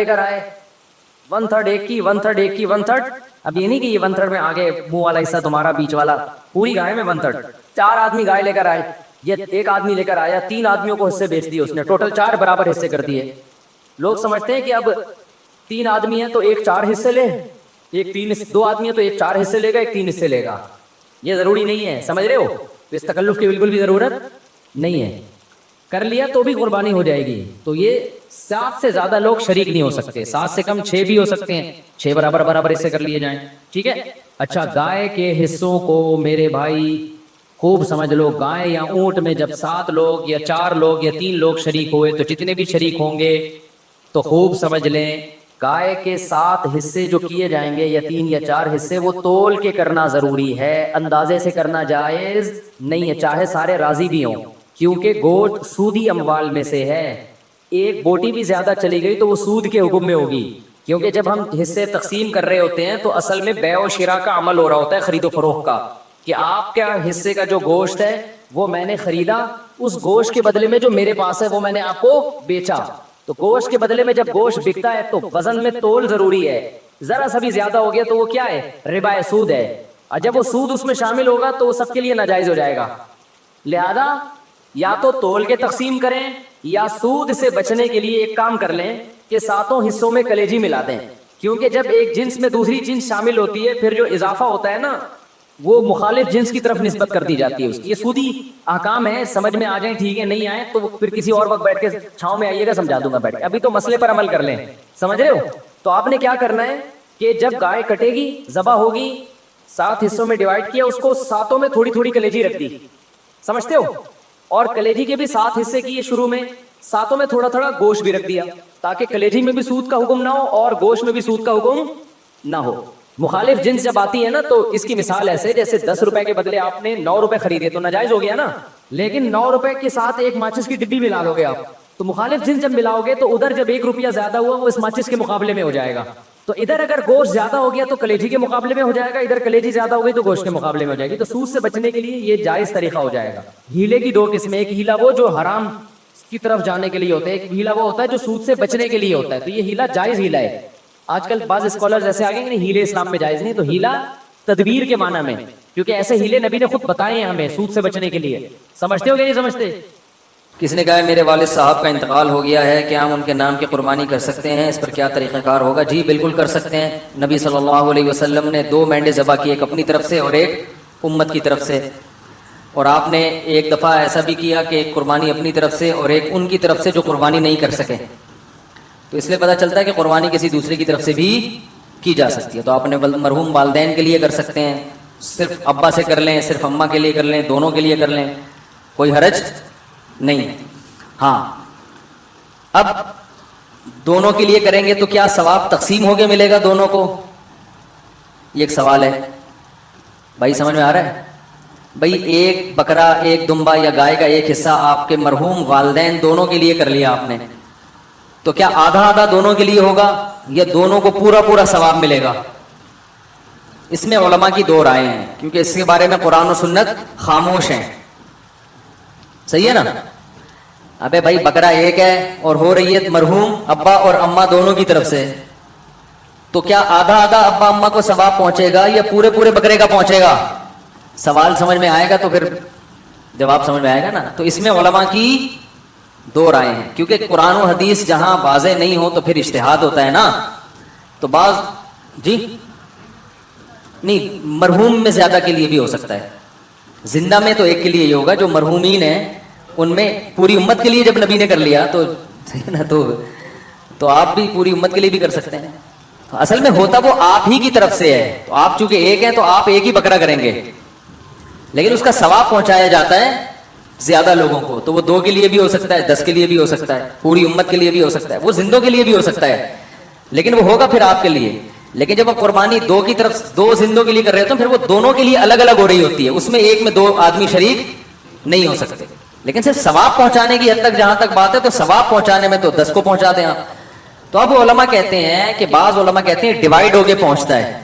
لے کر آئے 1/3 ایک کی 1/3 ایک کی 1/3. اب یہ نہیں کہ یہ 1/3 میں آگے منہ والا حصہ تمہارا بیچ والا, پوری گائے میں 1/3. 4 آدمی گائے لے کر آئے, یہ ایک آدمی لے کر آیا, 3 آدمیوں کو حصے بیچ دیے اس نے, ٹوٹل 4 برابر حصے کر دیے. لوگ سمجھتے ہیں کہ اب 3 آدمی ہیں تو ایک 4 حصے لے, ایک 2 آدمی ہیں تو ایک 4 حصے لے گا, ایک 3 حصے لے گا. یہ ضروری نہیں ہے, سمجھ رہے ہو؟ اس تکلف کی بالکل بھی ضرورت نہیں ہے. کر لیا تو بھی قربانی ہو جائے گی. تو یہ 7 سے زیادہ لوگ شریک نہیں ہو سکتے, 7 سے کم 6 بھی ہو سکتے ہیں, 6 برابر حصے کر لیے جائیں. ٹھیک ہے. اچھا, گائے کے حصوں کو میرے بھائی خوب سمجھ لو. گائے یا اونٹ میں جب 7 لوگ یا 4 لوگ یا 3 لوگ شریک ہوئے تو جتنے بھی شریک ہوں گے تو خوب سمجھ لیں, گائے کے 7 حصے جو کیے جائیں گے یا 3 یا 4 حصے, وہ تول کے کرنا ضروری ہے, اندازے سے کرنا جائز نہیں ہے, چاہے سارے راضی بھی ہوں, کیونکہ گوشت سودی اموال میں سے ہے. ایک بوٹی بھی زیادہ چلی گئی تو وہ سود کے حکم میں ہوگی, کیونکہ جب ہم حصے تقسیم کر رہے ہوتے ہیں تو اصل میں بیع و شراء کا عمل ہو رہا ہوتا ہے, خرید و فروخت کا, کہ آپ کا حصے کا جو گوشت ہے وہ میں نے خریدا, اس گوشت کے بدلے میں جو میرے پاس ہے وہ میں نے آپ کو بیچا. تو گوشت کے بدلے میں جب گوشت بکتا ہے تو وزن میں تول ضروری ہے. ذرا سا بھی زیادہ ہو گیا تو وہ کیا ہے؟ ربا ہے, سود ہے. اور جب وہ سود اس میں شامل ہوگا تو وہ سب کے لیے ناجائز ہو جائے گا. لہذا یا تو تول کے تقسیم کریں یا سود سے بچنے کے لیے ایک کام کر لیں کہ 7 حصوں میں کلیجی ملا دیں, کیونکہ جب ایک جنس میں دوسری جنس شامل ہوتی ہے پھر جو اضافہ ہوتا ہے نا وہ مخالف جنس کی طرف نسبت کر دی جاتی ہے اس کی. یہ سودی احکام ہے, سمجھ میں آ جائیں ٹھیک ہے, نہیں آئے تو پھر کسی اور وقت بیٹھ کے چھاؤں میں آئیے گا, سمجھا دوں گا بیٹھ کے. ابھی تو مسئلے پر عمل کر لیں, سمجھ رہے ہو؟ تو آپ نے کیا کرنا ہے کہ جب گائے کٹے گی, ذبح ہوگی, 7 حصوں میں ڈیوائڈ کیا, اس کو 7 میں تھوڑی تھوڑی کلیجی رکھ دی, سمجھتے ہو؟ اور کلیجی کے بھی 7 حصے کیے شروع میں, 7 میں تھوڑا تھوڑا گوشت بھی رکھ دیا, تاکہ کلیجی میں بھی سود کا حکم نہ ہو اور گوشت میں بھی سود کا حکم نہ ہو. مخالف جنس جب آتی ہے نا تو اس کی مثال ایسے, جیسے 10 روپے کے بدلے آپ نے 9 روپے خریدے تو ناجائز ہو گیا نا, لیکن 9 روپے کے ساتھ ایک ماچس کی ڈبی ملا لو گے آپ, تو مخالف جنس جب ملاؤ گے تو ادھر جب 1 روپیہ زیادہ ہوا وہ اس ماچس کے مقابلے میں ہو جائے گا. تو ادھر اگر گوشت زیادہ ہو گیا تو کلیجی کے مقابلے میں ہو جائے گا, ادھر کلیجی زیادہ ہو گئی تو گوشت کے مقابلے میں ہو جائے گی. تو سود سے بچنے کے لیے یہ جائز طریقہ ہو جائے گا. ہیلے کی 2 قسمیں, ایک ہیلا وہ جو حرام کی طرف جانے کے لیے ہوتا ہے, ایک ہیلا وہ ہوتا ہے جو سود سے بچنے کے لیے ہوتا ہے. تو یہ ہیلا جائز ہیلا ہے. آج کل بعض اسکالرز ایسے آگے کہ ہیلے اسلام میں جائز نہیں, تو ہیلا تدبیر کے معنی میں, کیونکہ ایسے ہیلے نبی نے خود بتائے ہیں ہمیں سود سے بچنے کے لیے. سمجھتے ہو کہ نہیں سمجھتے؟ کس نے کہا ہے میرے والد صاحب کا انتقال ہو گیا ہے, کیا ہم ان کے نام کی قربانی کر سکتے ہیں, اس پر کیا طریقہ کار ہوگا؟ جی بالکل کر سکتے ہیں. نبی صلی اللہ علیہ وسلم نے 2 مینڈے ذبح کیے, ایک اپنی طرف سے اور ایک امت کی طرف سے, اور آپ نے ایک دفعہ ایسا بھی کیا کہ ایک قربانی اپنی طرف سے اور ایک ان کی طرف سے جو قربانی نہیں کر سکے. تو اس لیے پتہ چلتا ہے کہ قربانی کسی دوسرے کی طرف سے بھی کی جا سکتی ہے. تو آپ نے مرحوم والدین کے لیے کر سکتے ہیں, صرف ابا سے کر لیں, صرف اماں کے لیے کر لیں, دونوں کے لیے کر لیں, کوئی حرج نہیں ہے. ہاں, اب دونوں کے لیے کریں گے تو کیا ثواب تقسیم ہو کے ملے گا دونوں کو؟ یہ ایک سوال ہے بھائی, سمجھ میں آ رہا ہے؟ بھائی ایک بکرا, ایک دمبا یا گائے کا ایک حصہ آپ کے مرحوم والدین دونوں کے لیے کر لیا آپ نے, تو کیا آدھا آدھا دونوں کے لیے ہوگا یا دونوں کو پورا پورا ثواب ملے گا؟ اس میں علماء کی 2 رائے ہیں, کیونکہ اس کے بارے میں قرآن و سنت خاموش ہیں. صحیح ہے نا؟ ابے بھائی بکرا ایک ہے اور ہو رہی ہے مرحوم ابا اور اماں دونوں کی طرف سے, تو کیا آدھا آدھا ابا اماں کو ثواب پہنچے گا یا پورے پورے بکرے کا پہنچے گا؟ سوال سمجھ میں آئے گا تو پھر جواب سمجھ میں آئے گا نا. تو اس میں علماء کی 2 رائے ہیں, کیونکہ قرآن و حدیث جہاں واضح نہیں ہو تو پھر اجتہاد ہوتا ہے نا. تو بعض جی نہیں, مرحوم میں زیادہ کے لیے بھی ہو سکتا ہے, زندہ میں تو ایک کے لیے ہی ہوگا, جو مرحومین ہیں ان میں پوری امت کے لیے جب نبی نے کر لیا تو نا, تو آپ بھی پوری امت کے لیے بھی کر سکتے ہیں. اصل میں ہوتا وہ آپ ہی کی طرف سے ہے, تو آپ چونکہ ایک ہیں تو آپ ایک ہی بکرا کریں گے, لیکن اس کا ثواب پہنچایا جاتا ہے زیادہ لوگوں کو. تو وہ 2 کے لیے بھی ہو سکتا ہے, 10 کے لیے بھی ہو سکتا ہے, پوری امت کے لیے بھی ہو سکتا ہے, وہ زندوں کے لیے بھی ہو سکتا ہے, لیکن وہ ہوگا پھر آپ کے لیے. لیکن جب آپ قربانی 2 کی طرف 2 زندوں کے لیے کر رہے تو پھر وہ دونوں کے لیے الگ الگ ہو رہی ہوتی ہے, اس میں ایک میں 2 آدمی شریک نہیں ہو سکتے. لیکن صرف ثواب پہنچانے کی حد تک جہاں تک بات ہے تو ثواب پہنچانے میں تو 10 کو پہنچا دیں آپ. تو اب علماء کہتے ہیں کہ بعض علماء کہتے ہیں ڈیوائڈ ہو کے پہنچتا ہے,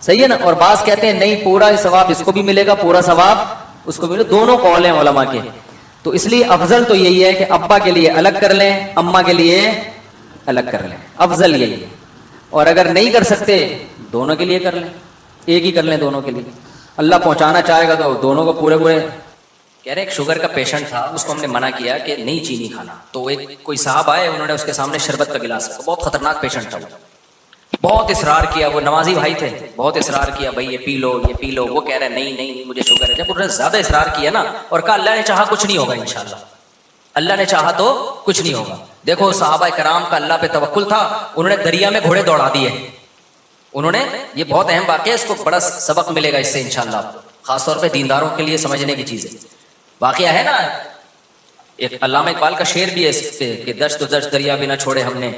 صحیح ہے نا, اور بعض کہتے ہیں نہیں پورا ثواب اس کو بھی ملے گا, پورا ثواب اس کو بھی ملے. دونوں قول ہیں علماء کے. تو اس لیے افضل تو یہی ہے کہ ابا کے لیے الگ کر لیں, اماں کے لیے الگ کر لیں, افضل یہی ہے. اور اگر نہیں کر سکتے دونوں کے لیے کر لیں, ایک ہی کر لیں دونوں کے لیے. اللہ پہنچانا چاہے گا تو دونوں کو پورے پورے. کہہ رہے ایک شوگر کا پیشنٹ تھا, اس کو ہم نے منع کیا کہ نہیں چینی کھانا, تو ایک کوئی صاحب آئے, انہوں نے اس کے سامنے شربت کا گلاس رکھا, بہت خطرناک پیشنٹ تھا وہ, بہت اصرار کیا, وہ نمازی بھائی تھے, بہت اصرار کیا بھائی یہ پی لو یہ پی لو, وہ کہہ رہے نہیں نہیں مجھے شوگر ہے. جب انہوں نے زیادہ اصرار کیا نا اور کہا اللہ نے چاہا کچھ نہیں ہوگا انشاءاللہ, اللہ نے چاہا تو کچھ نہیں ہوگا. دیکھو صحابہ کرام کا اللہ پہ توکل تھا, انہوں نے دریا میں گھوڑے دوڑا دیے. انہوں نے, یہ بہت اہم واقعہ ہے, اس کو بڑا سبق ملے گا اس سے انشاءاللہ, خاص طور پہ دینداروں کے لیے سمجھنے کی چیز ہے. واقعہ ہے نا, ایک علامہ اقبال کا شعر بھی ہے اس پہ کہ دشت و دشت دریا بھی نہ چھوڑے ہم نے,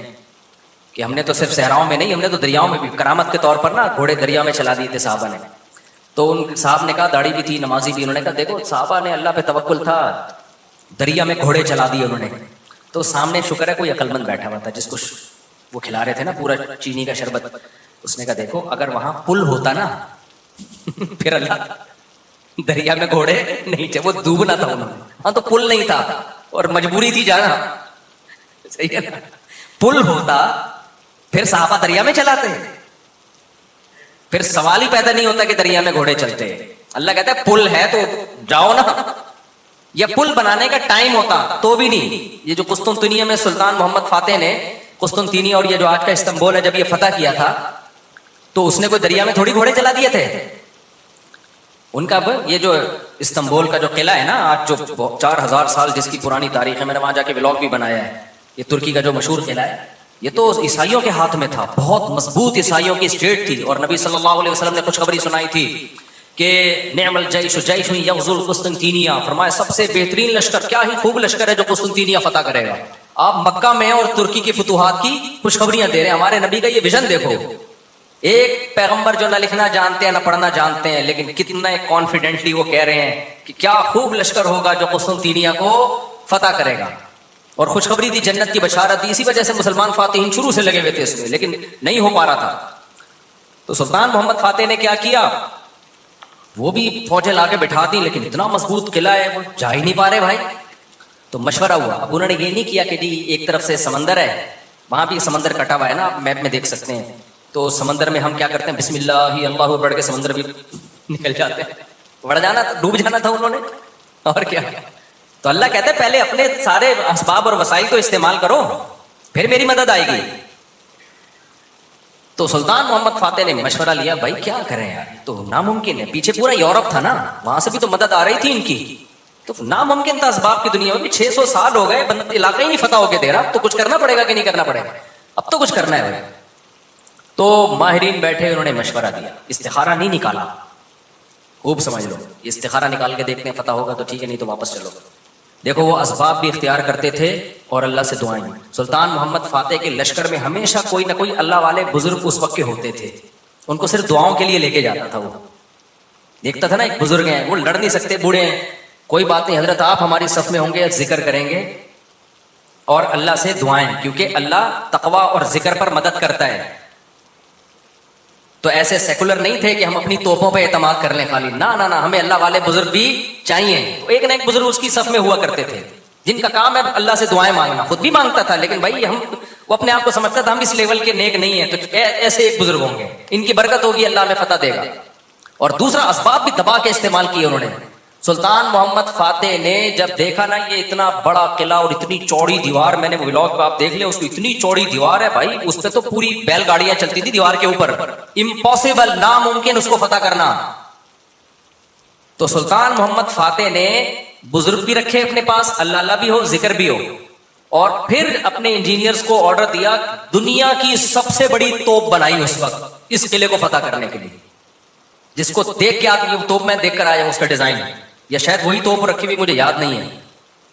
کہ ہم نے تو صرف صحراؤں میں نہیں, ہم نے تو دریاؤں میں بھی کرامت کے طور پر نا گھوڑے دریا میں چلا دیے تھے صحابہ نے. تو ان صاحب نے کہا, داڑھی بھی تھی نمازی بھی, انہوں نے کہا دیکھو صحابہ نے اللہ پہ توکل تھا, دریا میں گھوڑے چلا دیے انہوں نے. تو سامنے شکر ہے کوئی عقل مند بیٹھا ہوا تھا جس کو وہ کھلا رہے تھے نا پورا چینی کا شربت. اس نے کہا دیکھو اگر وہاں پل ہوتا نا پھر اللہ دریا میں گھوڑے نہیں تھے, وہ ڈوبنا تھا انہوں نے, ہاں تو پل نہیں تھا اور مجبوری تھی جانا, صحیح ہے نا. پل ہوتا پھر صحابہ دریا میں چلاتے, پھر سوال ہی پیدا نہیں ہوتا کہ دریا میں گھوڑے چلتے. اللہ کہتا ہے پل ہے تو جاؤ نا. یا پل بنانے کا ٹائم ہوتا تو بھی نہیں. یہ جو قسطنطنیہ میں سلطان محمد فاتح نے قسطنطنیہ اور یہ جو آج کا استنبول ہے جب یہ فتح کیا تھا تو اس نے کوئی دریا میں تھوڑی گھوڑے چلا دیے تھے. ان کا یہ جو استنبول کا جو قلعہ ہے نا آج جو 4000 سال جس کی پرانی تاریخ ہے, میں نے وہاں جا کے ولاگ بھی بنایا ہے, یہ ترکی کا جو مشہور قلعہ ہے, یہ تو عیسائیوں کے ہاتھ میں تھا, بہت مضبوط عیسائیوں کی اسٹیٹ تھی. اور نبی صلی اللہ علیہ وسلم نے خوشخبری سنائی تھی کہ نعم الجیش جیش یغزو القسطنطینیہ, فرمایا سب سے بہترین لشکر, کیا ہی خوب لشکر ہے جو قسطنطینیہ فتح کرے گا. آپ مکہ میں اور ترکی کی فتوحات کی خوشخبریاں دے رہے ہیں. ہمارے نبی کا یہ ویژن دیکھو, ایک پیغمبر جو نہ لکھنا جانتے ہیں نہ پڑھنا جانتے ہیں, لیکن کتنا کانفیڈنٹلی وہ کہہ رہے ہیں کہ کیا خوب لشکر ہوگا جو قسطنطینیہ کو فتح کرے گا. اور خوشخبری دی, جنت کی بشارت دی. اسی وجہ سے مسلمان فاتحین شروع سے لگے ہوئے تھے اس میں, لیکن نہیں ہو پا رہا تھا. تو سلطان محمد فاتح نے کیا کیا, وہ بھی فوجیں لا کے بٹھا دی, لیکن اتنا مضبوط قلعہ ہے وہ جا ہی نہیں پا رہے بھائی. تو مشورہ ہوا. اب انہوں نے یہ نہیں کیا کہ جی ایک طرف سے سمندر ہے, وہاں بھی سمندر کٹا ہوا ہے نا, آپ میپ میں دیکھ سکتے ہیں. تو سمندر میں ہم کیا کرتے ہیں, بسم اللہ اللہ پڑھ کے سمندر بھی نکل جاتے ہیں. بڑھ جانا, ڈوب جانا تھا انہوں نے, اور کیا. تو اللہ کہتے ہیں پہلے اپنے سارے اسباب اور وسائل کو استعمال کرو, پھر میری مدد آئے گی. تو سلطان محمد فاتح نے مشورہ لیا, بھائی کیا کریں یار, تو ناممکن ہے, پیچھے پورا یورپ تھا نا, وہاں سے بھی تو مدد آ رہی تھی ان کی, تو ناممکن تھا اسباب کی دنیا میں. 600 سال ہو گئے, علاقہ ہی نہیں فتح ہو کے دے رہا, اب تو کچھ کرنا پڑے گا کہ نہیں کرنا پڑے گا, اب تو کچھ کرنا ہے بھائی. تو ماہرین بیٹھے, انہوں نے مشورہ دیا, استخارہ نہیں نکالا, خوب سمجھ لو, استخارہ نکال کے دیکھتے ہیں فتح ہوگا تو ٹھیک ہے, نہیں تو واپس چلو. دیکھو وہ اسباب بھی اختیار کرتے تھے اور اللہ سے دعائیں. سلطان محمد فاتح کے لشکر میں ہمیشہ کوئی نہ کوئی اللہ والے بزرگ اس وقت کے ہوتے تھے, ان کو صرف دعاؤں کے لیے لے کے جاتا تھا. وہ دیکھتا تھا نا ایک بزرگ ہیں, وہ لڑ نہیں سکتے, بوڑھے ہیں, کوئی بات نہیں حضرت آپ ہماری صف میں ہوں گے, ذکر کریں گے اور اللہ سے دعائیں, کیونکہ اللہ تقوی اور ذکر پر مدد کرتا ہے. تو ایسے سیکولر نہیں تھے کہ ہم اپنی توپوں پہ اعتماد کر لیں خالی, نہ نہ, ہمیں اللہ والے بزرگ بھی چاہیے. ایک نہ ایک بزرگ اس کی صف میں ہوا کرتے تھے جن کا کام ہے اللہ سے دعائیں مانگنا. خود بھی مانگتا تھا, لیکن بھائی وہ اپنے آپ کو سمجھتا تھا ہم اس لیول کے نیک نہیں ہیں, تو ایسے ایک بزرگ ہوں گے, ان کی برکت ہوگی, اللہ میں فتح دے گا. اور دوسرا اسباب بھی دبا کے استعمال کیے انہوں نے. سلطان محمد فاتح نے جب دیکھا نا یہ اتنا بڑا قلعہ اور اتنی چوڑی دیوار, میں نے ولاگ پہ آپ دیکھ لیں, اس کو اتنی چوڑی دیوار ہے بھائی, اس پہ تو پوری بیل گاڑیاں چلتی تھی دیوار کے اوپر, امپاسبل, ناممکن اس کو فتح کرنا. تو سلطان محمد فاتح نے بزرگ بھی رکھے اپنے پاس, اللہ بھی ہو, ذکر بھی ہو, اور پھر اپنے انجینئرز کو آرڈر دیا, دنیا کی سب سے بڑی توپ بنائی اس وقت اس قلعے کو فتح کرنے کے لیے, جس کو دیکھ کے آتی ہے توپ میں دیکھ کر آیا اس کا ڈیزائن, یا شاید وہی توپ رکھی ہوئی, مجھے یاد نہیں ہے.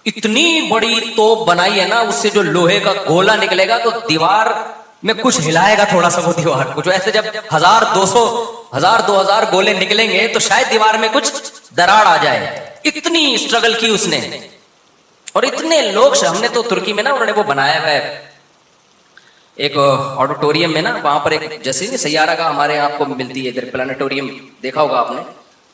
اتنی بڑی توپ بنائی ہے نا, اس سے جو لوہے کا گولا نکلے گا تو دیوار میں کچھ ہلائے گا تھوڑا سا, وہ دیوار کچھ ایسے جب 1000-2000 گولے نکلیں گے تو شاید دیوار میں کچھ دراڑ آ جائے. اتنی اسٹرگل کی اس نے, اور اتنے لوگ, ہم نے تو ترکی میں نا انہوں نے وہ بنایا ہوا ہے ایک آڈیٹوریم میں نا, وہاں پر ایک جیسے نہیں سیارہ کا ہمارے یہاں آپ کو ملتی ہے ادھر پلانیٹوریم, دیکھا ہوگا آپ نے,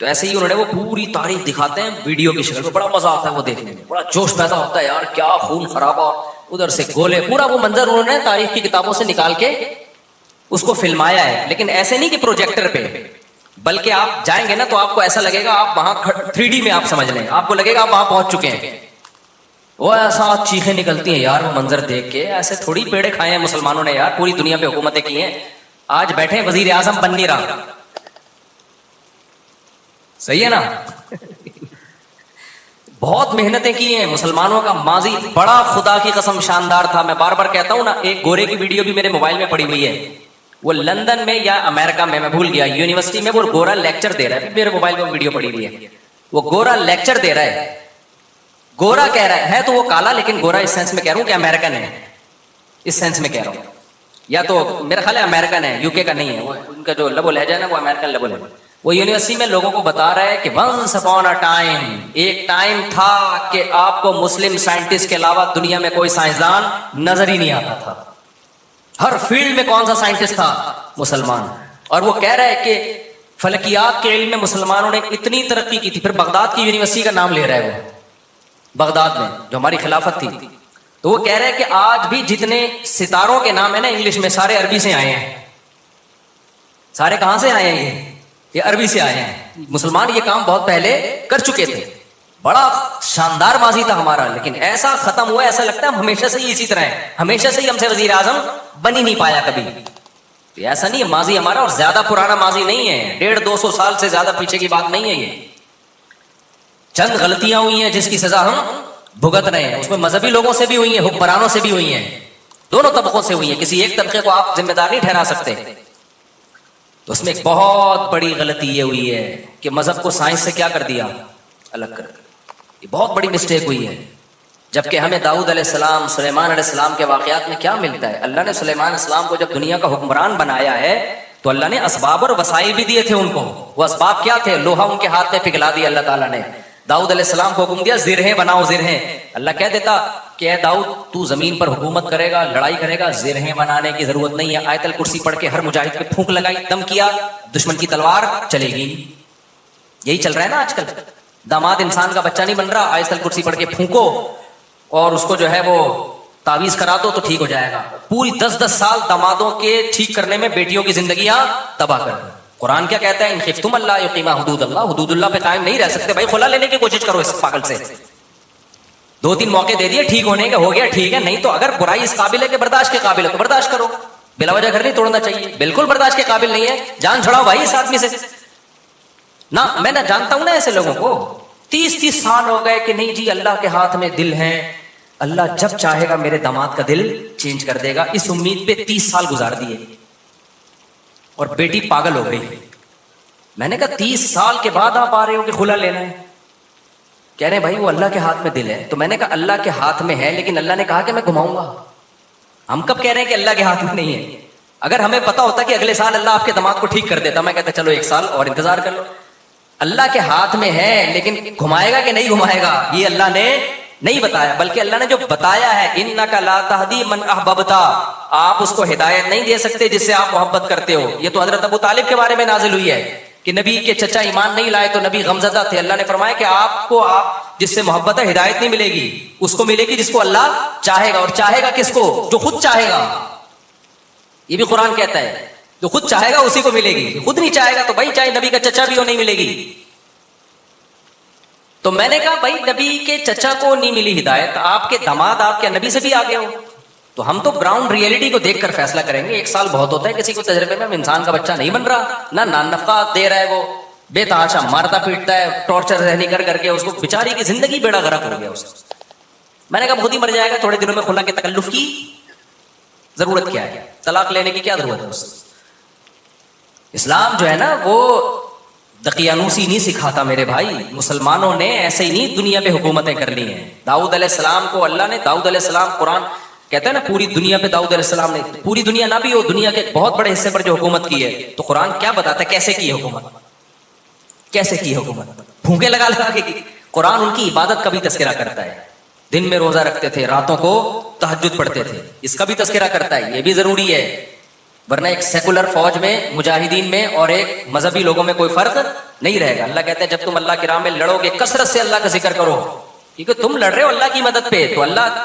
تو ایسے ہی انہوں نے وہ پوری تاریخ دکھاتے ہیں ویڈیو کی شکل میں, بڑا مزہ آتا ہے وہ دیکھنے میں, بڑا جوش پیدا ہوتا ہے یار, کیا خون خرابہ, ادھر سے گولے، پورا وہ منظر انہوں نے تاریخ کی کتابوں سے نکال کے اس کو فلمایا ہے، لیکن ایسے نہیں کہ پروجیکٹر پہ، بلکہ آپ جائیں گے نا تو آپ کو ایسا لگے گا آپ وہاں 3D میں آپ سمجھ لیں، آپ کو لگے گا آپ وہاں پہنچ چکے ہیں. وہ ایسا چیخیں نکلتی ہیں یار وہ منظر دیکھ کے، ایسے تھوڑی پیڑے کھائے ہیں مسلمانوں نے یار، پوری دنیا پہ حکومتیں کی ہیں، آج بیٹھے وزیر اعظم بن نہیں رہا. صحیح ہے نا؟ بہت محنتیں کی ہیں مسلمانوں کا ماضی بڑا خدا کی قسم شاندار تھا. میں بار بار کہتا ہوں نا، ایک گورے کی ویڈیو بھی میرے موبائل میں پڑی ہوئی ہے، وہ لندن میں یا امریکہ میں بھول گیا، یونیورسٹی میں وہ گورا لیکچر دے رہا ہے، میرے موبائل میں ویڈیو پڑی ہوئی ہے، وہ گورا لیکچر دے رہا ہے. گورا کہہ رہا ہے تو وہ کالا، لیکن گورا اس سینس میں کہہ رہا ہوں کہ امریکن ہے، اس سینس میں کہہ رہا ہوں، یا تو میرا خیال ہے امریکن ہے، UK کا نہیں ہے، وہ ان کا جو لب و لہجہ ہے نا وہ امریکن لب و لہجہ. وہ یونیورسٹی میں لوگوں کو بتا رہا ہے کہ ونس اپون اے ٹائم، ایک ٹائم تھا کہ آپ کو مسلم سائنٹسٹ کے علاوہ دنیا میں کوئی سائنسدان نظر ہی نہیں آتا تھا. ہر فیلڈ میں کون سا سائنٹسٹ تھا؟ مسلمان. اور وہ کہہ رہا ہے کہ فلکیات کے علم میں مسلمانوں نے اتنی ترقی کی تھی. پھر بغداد کی یونیورسٹی کا نام لے رہا ہے وہ، بغداد میں جو ہماری خلافت تھی، تو وہ کہہ رہے ہیں کہ آج بھی جتنے ستاروں کے نام ہیں نا انگلش میں، سارے عربی سے آئے ہیں. سارے کہاں سے آئے ہیں؟ یہ عربی سے آئے ہیں. مسلمان یہ کام بہت پہلے کر چکے تھے. بڑا شاندار ماضی تھا ہمارا، لیکن ایسا ختم ہوا ایسا لگتا ہے ہم ہمیشہ سے ہی اسی طرح ہیں، ہمیشہ سے ہی ہم سے وزیر اعظم بن ہی نہیں پایا کبھی. ایسا نہیں ہے، ماضی ہمارا اور زیادہ پرانا ماضی نہیں ہے، 150-200 سال سے زیادہ پیچھے کی بات نہیں ہے. یہ چند غلطیاں ہوئی ہیں جس کی سزا ہم بھگت رہے ہیں. اس میں مذہبی لوگوں سے بھی ہوئی ہیں، حکمرانوں سے بھی ہوئی ہیں، دونوں طبقوں سے ہوئی ہیں. کسی ایک طبقے کو آپ ذمہ دار نہیں ٹھہرا سکتے. تو اس میں ایک بہت بڑی غلطی یہ ہوئی ہے کہ مذہب کو سائنس سے کیا کر دیا؟ الگ کر دیا. یہ بہت بڑی مسٹیک ہوئی ہے. جبکہ ہمیں داؤد علیہ السلام، سلیمان علیہ السلام کے واقعات میں کیا ملتا ہے؟ اللہ نے سلیمان علیہ السلام کو جب دنیا کا حکمران بنایا ہے تو اللہ نے اسباب اور وسائل بھی دیے تھے ان کو. وہ اسباب کیا تھے؟ لوہا ان کے ہاتھ میں پگھلا دیا اللہ تعالیٰ نے. داؤد علیہ السلام کو حکم دیا زرہیں بناؤ، زرہیں. اللہ کہہ دیتا کہ اے داؤد تو زمین پر حکومت کرے گا، لڑائی کرے گا، زرہیں بنانے کی ضرورت نہیں ہے. آیت الکرسی پڑھ کے ہر مجاہد پہ پھونک لگائی، دم کیا، دشمن کی تلوار چلے گی. یہی چل رہا ہے نا آج کل. داماد انسان کا بچہ نہیں بن رہا، آیت الکرسی پڑھ کے پھونکو اور اس کو جو ہے وہ تعویذ کرا دو تو ٹھیک ہو جائے گا. پوری 10-10 سال دامادوں کے ٹھیک کرنے میں بیٹیوں کی زندگیاں تباہ کر دیں. قرآن کیا کہتا ہے؟ ان خفتم اللہ یقیما حدود اللہ. حدود اللہ پہ قائم نہیں رہ سکتے بھائی، خلا لینے کی کوشش کرو اس پاگل سے. 2-3 موقع دے دیے ٹھیک ہونے کے، ہو گیا ٹھیک ہے. نہیں تو اگر برائی اس قابل ہے کہ برداشت کے قابل ہے تو برداشت کرو. بلا وجہ گھر نہیں توڑنا چاہیے. بالکل برداشت کے قابل نہیں ہے، جان چھڑاؤ بھائی اس آدمی سے. نہ میں نہ جانتا ہوں نا ایسے لوگوں کو، 30-30 سال ہو گئے کہ نہیں جی اللہ کے ہاتھ میں دل ہے، اللہ جب چاہے گا میرے داماد کا دل چینج کر دے گا. اس امید پہ 30 سال گزار دیے اور بیٹی پاگل ہو گئی. میں نے کہا 30 سال کے بعد آپ آ رہے ہو کہ خلا لینا ہے؟ کہہ رہے ہیں بھائی وہ اللہ کے ہاتھ میں دل ہے. تو میں نے کہا اللہ کے ہاتھ میں ہے، لیکن اللہ نے کہا کہ میں گھماؤں گا. ہم کب کہہ رہے ہیں کہ اللہ کے ہاتھ میں نہیں ہے؟ اگر ہمیں پتا ہوتا کہ اگلے سال اللہ آپ کے داماد کو ٹھیک کر دیتا، میں کہتا چلو 1 سال اور انتظار کر لو. اللہ کے ہاتھ میں ہے، لیکن گھمائے گا کہ نہیں گھمائے گا یہ اللہ نے نہیں بتایا. بلکہ اللہ نے جو بتایا ہے انک لا تہدی من احببت، آپ اس کو ہدایت نہیں دے سکتے جس سے آپ محبت کرتے ہو. یہ تو حضرت ابو طالب کے بارے میں نازل ہوئی ہے کہ نبی کے چچا ایمان نہیں لائے تو نبی غمزدہ تھے. اللہ نے فرمایا کہ آپ کو آپ جس سے محبت ہے ہدایت نہیں ملے گی، اس کو ملے گی جس کو اللہ چاہے گا. اور چاہے گا کس کو؟ جو خود چاہے گا. یہ بھی قرآن کہتا ہے جو خود چاہے گا اسی کو ملے گی. خود نہیں چاہے گا تو بھائی چاہے نبی کا چچا بھی ہو نہیں ملے گی. تو میں نے کہا بھائی نبی کے چچا کو نہیں ملی ہدایت، آپ کے داماد آپ کے نبی سے بھی آگے ہو. تو ہم تو گراؤنڈ ریئلٹی کو دیکھ کر فیصلہ کریں گے. 1 سال بہت ہوتا ہے کسی کو تجربے میں. انسان کا بچہ نہیں بن رہا، نہ نفقہ دے رہا ہے، وہ بے تحاشا مارتا پیٹتا ہے، ٹارچر ذہنی کر کر کے اس کو بیچاری کی زندگی بیڑا غرق ہو گیا اس. میں نے کہا خود ہی مر جائے گا، تھوڑے دنوں میں خلا کے تکلف کی ضرورت کیا ہے؟ طلاق لینے کی کیا ضرورت ہے اس سے؟ اسلام جو ہے نا وہ دقیانوسی نہیں سکھاتا میرے بھائی. مسلمانوں نے ایسے ہی نہیں دنیا پہ حکومتیں کر لی ہیں. داؤد علیہ السلام کو اللہ نے، داؤد علیہ السلام قرآن کہتا ہے نا پوری دنیا پہ داؤد علیہ السلام نے، پوری دنیا نہ بھی ہو، دنیا کے بہت بڑے حصے پر جو حکومت کی ہے، تو قرآن کیا بتاتا ہے کیسے کی حکومت؟ کیسے کی حکومت؟ پھونکے لگا لگا کے کی. قرآن ان کی عبادت کا بھی تذکرہ کرتا ہے. دن میں روزہ رکھتے تھے، راتوں کو تہجد پڑھتے تھے، اس کا بھی تذکرہ کرتا ہے. یہ بھی ضروری ہے، ورنہ ایک سیکولر فوج میں، مجاہدین میں اور ایک مذہبی لوگوں میں کوئی فرق نہیں رہے گا. اللہ کہتے ہیں جب تم اللہ کی راہ میں لڑو گے کثرت سے اللہ کا ذکر کرو، کیونکہ تم لڑ رہے ہو اللہ کی مدد پہ، تو اللہ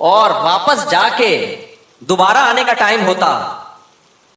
اور واپس جا کے دوبارہ آنے کا ٹائم ہوتا